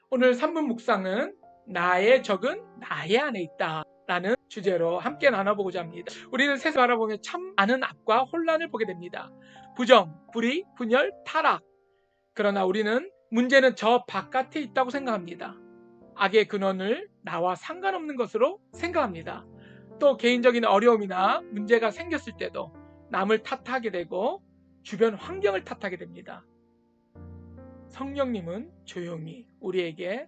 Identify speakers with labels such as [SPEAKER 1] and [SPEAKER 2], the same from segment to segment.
[SPEAKER 1] 오늘 3분 묵상은 나의 적은 나의 안에 있다 라는 주제로 함께 나눠보고자 합니다. 우리는 세상을 바라보며 참 많은 악과 혼란을 보게 됩니다. 부정, 불의, 분열, 타락. 그러나 우리는 문제는 저 바깥에 있다고 생각합니다. 악의 근원을 나와 상관없는 것으로 생각합니다. 또 개인적인 어려움이나 문제가 생겼을 때도 남을 탓하게 되고 주변 환경을 탓하게 됩니다. 성령님은 조용히 우리에게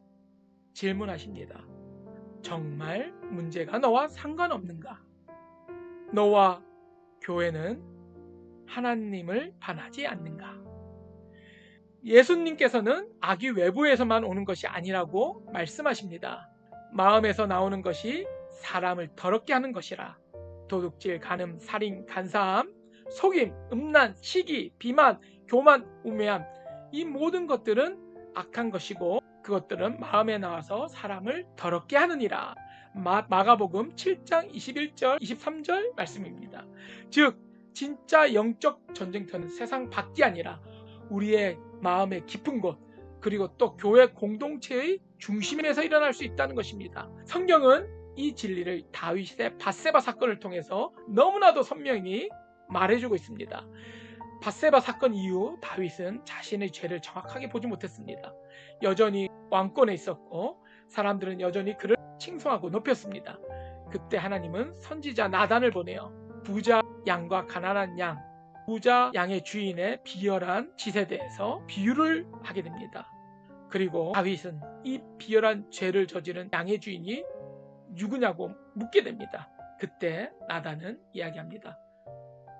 [SPEAKER 1] 질문하십니다. 정말 문제가 너와 상관없는가? 너와 교회는 하나님을 반하지 않는가? 예수님께서는 악이 외부에서만 오는 것이 아니라고 말씀하십니다. 마음에서 나오는 것이 사람을 더럽게 하는 것이라. 도둑질, 간음, 살인, 간사함, 속임, 음란, 시기, 비만, 교만, 우매함, 이 모든 것들은 악한 것이고 그것들은 마음에 나와서 사람을 더럽게 하느니라. 마가복음 7장 21절 23절 말씀입니다. 즉 진짜 영적 전쟁터는 세상 밖이 아니라 우리의 마음의 깊은 곳, 그리고 또 교회 공동체의 중심에서 일어날 수 있다는 것입니다. 성경은 이 진리를 다윗의 밧세바 사건을 통해서 너무나도 선명히 말해주고 있습니다. 밧세바 사건 이후 다윗은 자신의 죄를 정확하게 보지 못했습니다. 여전히 왕권에 있었고 사람들은 여전히 그를 칭송하고 높였습니다. 그때 하나님은 선지자 나단을 보내어 부자 양과 가난한 양, 부자 양의 주인의 비열한 짓에 대해서 비유를 하게 됩니다. 그리고 다윗은 이 비열한 죄를 저지른 양의 주인이 누구냐고 묻게 됩니다. 그때 나단은 이야기합니다.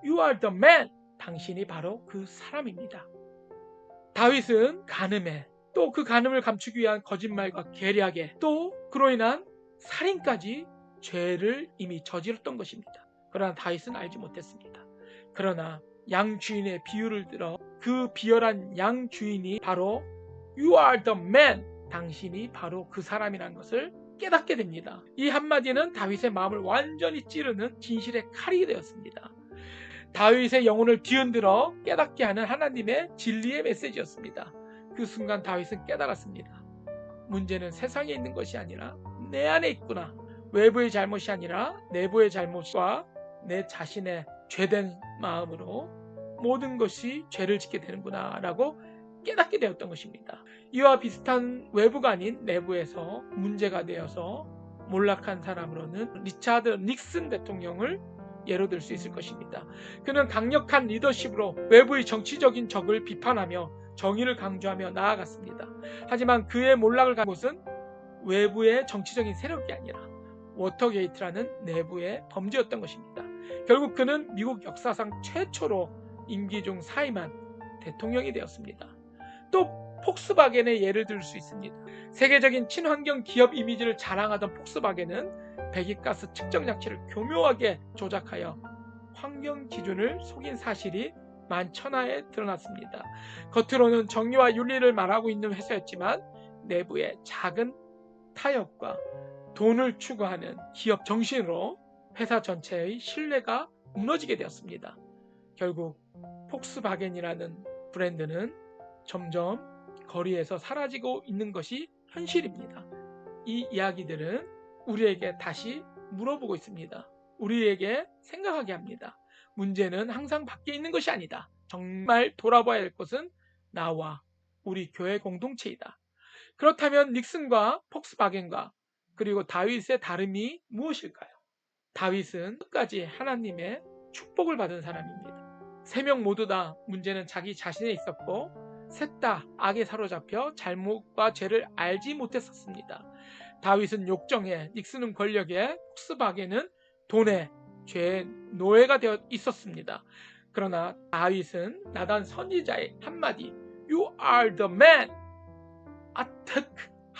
[SPEAKER 1] You are the man. 당신이 바로 그 사람입니다. 다윗은 간음에, 또 그 간음을 감추기 위한 거짓말과 계략에, 또 그로 인한 살인까지 죄를 이미 저질렀던 것입니다. 그러나 다윗은 알지 못했습니다. 그러나 양 주인의 비유를 들어 그 비열한 양 주인이 바로 You are the man. 당신이 바로 그 사람이라는 것을 깨닫게 됩니다. 이 한마디는 다윗의 마음을 완전히 찌르는 진실의 칼이 되었습니다. 다윗의 영혼을 뒤흔들어 깨닫게 하는 하나님의 진리의 메시지였습니다. 그 순간 다윗은 깨달았습니다. 문제는 세상에 있는 것이 아니라 내 안에 있구나. 외부의 잘못이 아니라 내부의 잘못과 내 자신의 죄된 마음으로 모든 것이 죄를 짓게 되는구나 라고 깨닫게 되었던 것입니다. 이와 비슷한 외부가 아닌 내부에서 문제가 되어서 몰락한 사람으로는 리차드 닉슨 대통령을 예로 들 수 있을 것입니다. 그는 강력한 리더십으로 외부의 정치적인 적을 비판하며 정의를 강조하며 나아갔습니다. 하지만 그의 몰락을 간 곳은 외부의 정치적인 세력이 아니라 워터게이트라는 내부의 범죄였던 것입니다. 결국 그는 미국 역사상 최초로 임기 중 사임한 대통령이 되었습니다. 또 폭스바겐의 예를 들 수 있습니다. 세계적인 친환경 기업 이미지를 자랑하던 폭스바겐은 배기가스 측정 장치를 교묘하게 조작하여 환경 기준을 속인 사실이 만천하에 드러났습니다. 겉으로는 정의와 윤리를 말하고 있는 회사였지만 내부의 작은 타협과 돈을 추구하는 기업 정신으로 회사 전체의 신뢰가 무너지게 되었습니다. 결국 폭스바겐이라는 브랜드는 점점 거리에서 사라지고 있는 것이 현실입니다. 이 이야기들은 우리에게 다시 물어보고 있습니다. 우리에게 생각하게 합니다. 문제는 항상 밖에 있는 것이 아니다. 정말 돌아봐야 할 것은 나와 우리 교회 공동체이다. 그렇다면 닉슨과 폭스바겐과 그리고 다윗의 다름이 무엇일까요? 다윗은 끝까지 하나님의 축복을 받은 사람입니다. 세 명 모두 다 문제는 자기 자신에 있었고 셋 다 악에 사로잡혀 잘못과 죄를 알지 못했었습니다. 다윗은 욕정에, 닉슨은 권력에, 폭스바겐은 돈에, 죄의 노예가 되어 있었습니다. 그러나 다윗은 나단 선지자의 한마디 You are the man.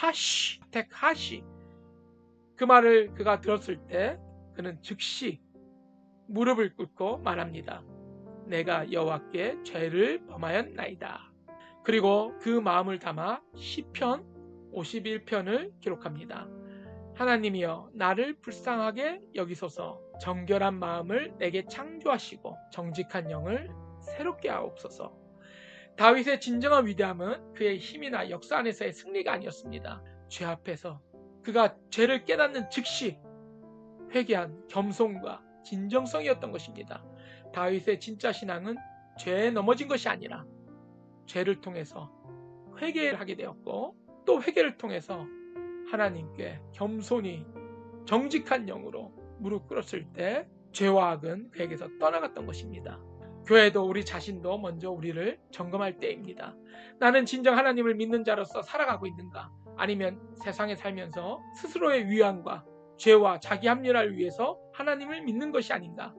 [SPEAKER 1] 아택하시. 그 말을 그가 들었을 때 그는 즉시 무릎을 꿇고 말합니다. 내가 여호와께 죄를 범하였나이다. 그리고 그 마음을 담아 시편 51편을 기록합니다. 하나님이여 나를 불쌍하게 여기소서. 정결한 마음을 내게 창조하시고 정직한 영을 새롭게 하옵소서. 다윗의 진정한 위대함은 그의 힘이나 역사 안에서의 승리가 아니었습니다. 죄 앞에서 그가 죄를 깨닫는 즉시 회개한 겸손과 진정성이었던 것입니다. 다윗의 진짜 신앙은 죄에 넘어진 것이 아니라 죄를 통해서 회개를 하게 되었고, 또 회개를 통해서 하나님께 겸손히 정직한 영으로 무릎 꿇었을 때 죄와 악은 그에게서 떠나갔던 것입니다. 교회도 우리 자신도 먼저 우리를 점검할 때입니다. 나는 진정 하나님을 믿는 자로서 살아가고 있는가? 아니면 세상에 살면서 스스로의 위안과 죄와 자기 합리화를 위해서 하나님을 믿는 것이 아닌가?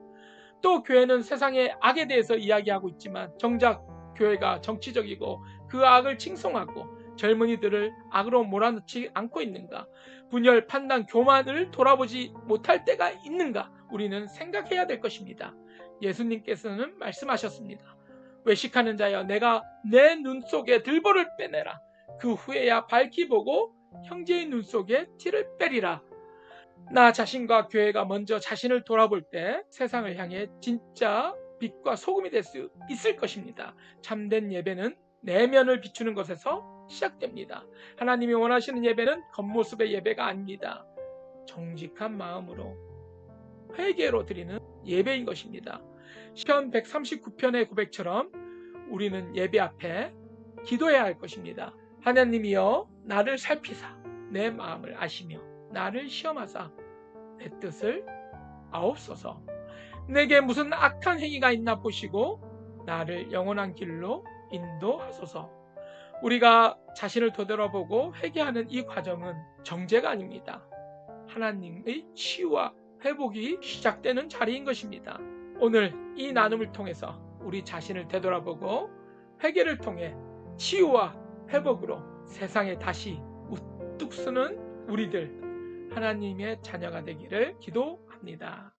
[SPEAKER 1] 또 교회는 세상의 악에 대해서 이야기하고 있지만 정작 교회가 정치적이고 그 악을 칭송하고 젊은이들을 악으로 몰아넣지 않고 있는가? 분열, 판단, 교만을 돌아보지 못할 때가 있는가? 우리는 생각해야 될 것입니다. 예수님께서는 말씀하셨습니다. 외식하는 자여, 내가 내 눈 속에 들보를 빼내라. 그 후에야 밝히 보고 형제의 눈 속에 티를 빼리라. 나 자신과 교회가 먼저 자신을 돌아볼 때 세상을 향해 진짜 빛과 소금이 될 수 있을 것입니다. 참된 예배는 내면을 비추는 것에서 시작됩니다. 하나님이 원하시는 예배는 겉모습의 예배가 아닙니다. 정직한 마음으로 회개로 드리는 예배인 것입니다. 시편 139편의 고백처럼 우리는 예배 앞에 기도해야 할 것입니다. 하나님이여, 나를 살피사 내 마음을 아시며 나를 시험하사 내 뜻을 아옵소서. 내게 무슨 악한 행위가 있나 보시고 나를 영원한 길로 인도하소서. 우리가 자신을 되돌아보고 회개하는 이 과정은 정죄가 아닙니다. 하나님의 치유와 회복이 시작되는 자리인 것입니다. 오늘 이 나눔을 통해서 우리 자신을 되돌아보고 회개를 통해 치유와 회복으로 세상에 다시 우뚝 서는 우리들, 하나님의 자녀가 되기를 기도합니다.